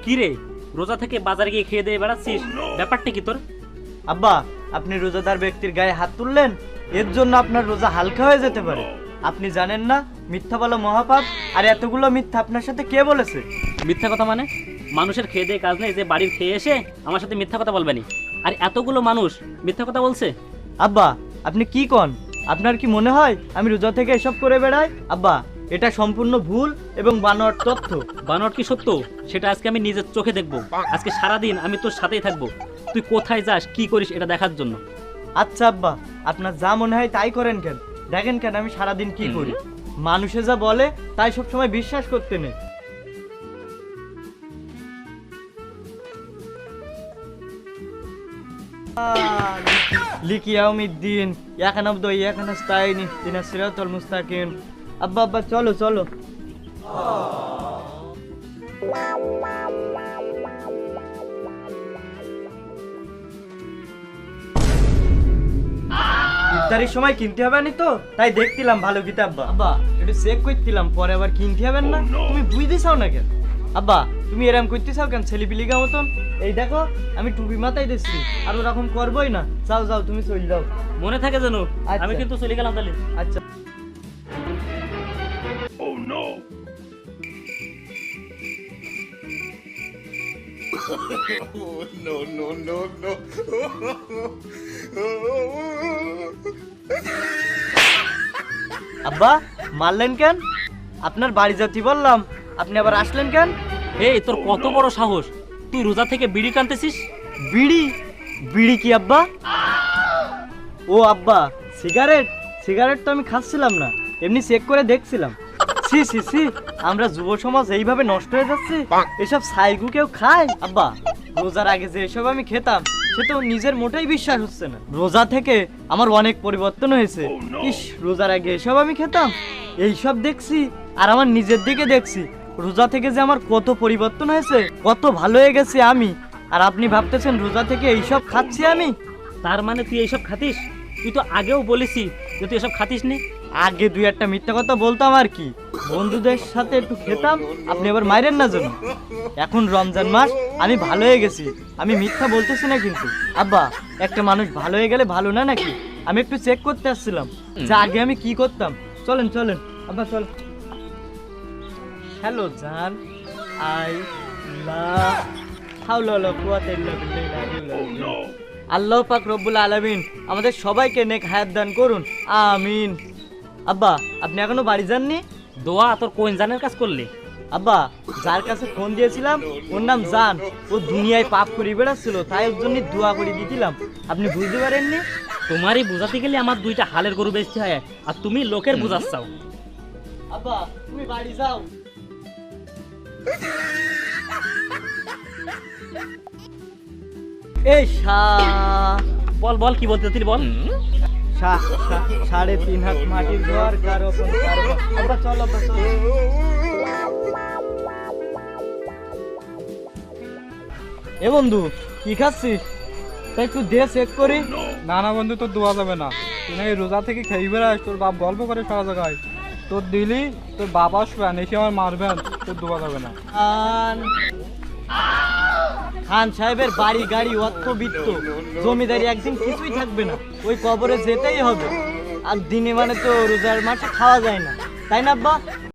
কি রে, রোজা থেকে বাজারে গিয়ে খেয়ে দিয়ে বেড়াচ্ছিস? ব্যাপারটা কি তোর? আব্বা, আপনি রোজাদার ব্যক্তির গায়ে হাত তুললেন, এর জন্য আপনার রোজা হালকা হয়ে যেতে পারে। আপনি জানেন না মিথ্যা বলা মহাপাপ? আর এতগুলো মিথ্যা আপনার সাথে কে বলেছে? মিথ্যা কথা মানে? মানুষের খেয়ে দিয়ে কাজ নেই যে বাড়ির খেয়ে এসে আমার সাথে মিথ্যা কথা বলবেনি? আর এতগুলো মানুষ মিথ্যা কথা বলছে? আব্বা, আপনি কি কন? আপনার কি মনে হয় আমি রোজা থেকে এসব করে বেড়াই? আব্বা, এটা সম্পূর্ণ ভুল এবং বানোয়ার তথ্য। বানর কি সত্য সেটা আজকে আমি নিজের চোখে দেখবো। আজকে সারাদিন আমি তোর সাথেই থাকবো, তুই কোথায় যাস কি করিস এটা দেখার জন্য। আচ্ছা আব্বা, আপনার যা মনে হয় তাই করেন কেন? দেখেন কেন আমি সারাদিন কি করি। মানুষে যা বলে তাই সব সময় বিশ্বাস করতে নেই। লিখি ইয়াউমিদ্দিন ইয়াকা নাবদু ইয়াকা নাস্তাইন ইহদিনাস সিরাতাল মুস্তাকিম। আব্বা আব্বা চলো চলো। ইফতারির সময় কিনতে হবে না তো, তাই দেখছিলাম ভালো কিতাব। আব্বা একটু চেক করছিলাম, পরে আবার কিনতে হবে না। তুমি বুঝতে চাও না কেন? আব্বা তুমি এরকম করতে চাও কেন ছেলেপিলিগা মতন? এই দেখো আমি টুপি মাথায় দিচ্ছি, আর ওরকম করবোই না। যাও যাও তুমি চলে যাও। মনে থাকে যেন। আচ্ছা। আমি কিন্তু চলে গেলাম তাহলে। আচ্ছা। no, no, no, no. আব্বা মারলেন কেন? আপনার বাড়ি যাচ্ছি বললাম, আপনি আবার আসলেন কেন? এই তোর কত বড় সাহস, তুই রোজা থেকে বিড়ি টানতেছিস? বিড়ি? বিড়ি কি আব্বা? ও আব্বা, সিগারেট? সিগারেট তো আমি খাচ্ছিলাম না, এমনি চেক করে দেখছিলাম। সি সি সি, আমরা যুব সমাজ এইভাবে নষ্ট হয়ে যাচ্ছে। এসব সাইগু কেউ খায়? আব্বা, রোজার আগে যে এসব আমি খেতাম সে তো নিজের মোটেই বিশ্বাস হচ্ছে না। রোজা থেকে আমার অনেক পরিবর্তন হয়েছে। ইস, রোজার আগে এসব আমি খেতাম, এইসব দেখছি আর আমার নিজের দিকে দেখছি। রোজা থেকে যে আমার কত পরিবর্তন হয়েছে, কত ভালো হয়ে গেছে আমি। আর আপনি ভাবতেছেন রোজা থেকে এইসব খাচ্ছি আমি? তার মানে তুই এইসব খাতিস? তুই তো আগেও বলেছি যে তুই এসব খাতিস নি। আগে দুই একটা মিথ্যা কথা বলতাম আর কি, বন্ধুদের সাথে একটু খেতাম। আপনি আবার মাইরেন না যেন। এখন রমজান মাস, আমি ভালো হয়ে গেছি, আমি মিথ্যা বলতেছি না কিন্তু। আব্বা, একটা মানুষ ভালো হয়ে গেলে ভালো না নাকি? আমি একটু চেক করতে আসছিলাম যে আগে আমি কি করতাম। চলেন চলেন আব্বা চল। হ্যালো জান, আই লাভ হাওলা ওয়ালা কুওয়াতা ইল্লা বিল্লাহ। আল্লাহ পাক রব্বুল আলামিন আমাদের সবাইকে নেক হায়াত দান করুন, আমিন। আব্বা, আপনি এখনো বাড়ি যাননি? দোয়া তোর কোন জানের কাজ করলি? আব্বা, যার কাছে ফোন দিয়েছিলাম ওর নাম জান, ও দুনিয়ায় পাপ করে বেড়াচ্ছিল, তাই ওর জন্য দোয়া করে দিয়েছিলাম। আপনি বুঝতে পারেননি? তোমারই বুঝাতে গেলে আমার দুইটা হালের গরু বেচতে হয়, আর তুমি লোকের বুঝাচ্ছাও। আব্বা তুমি বাড়ি যাও। এই বল বল কি বলতে চাচ্ছিলি বল। 3.5 হাত মাটির ঘর কারো কোন কারো। আব্বা চল আব্বা চল। এ বন্ধু কি খাচ্ছিস? তাই একটু দে চেক করি। না না বন্ধু, তোর দেওয়া যাবে না। তুই নাকি রোজা থেকে খেয়ে বেড়াস, তোর বাপ গল্প করে সারা জায়গায়। তোর দিলি তোর বাপ আসবেন, এসে আমার মারবেন, তোর দেওয়া যাবে না। খান সাহেবের বাড়ি গাড়ি অর্থবিত্ত জমিদারি, একদিন কিছুই থাকবে না, ওই কবরে যেতেই হবে। আর দিনে মানে তো রোজার মাসে খাওয়া যায় না, তাই না আব্বা?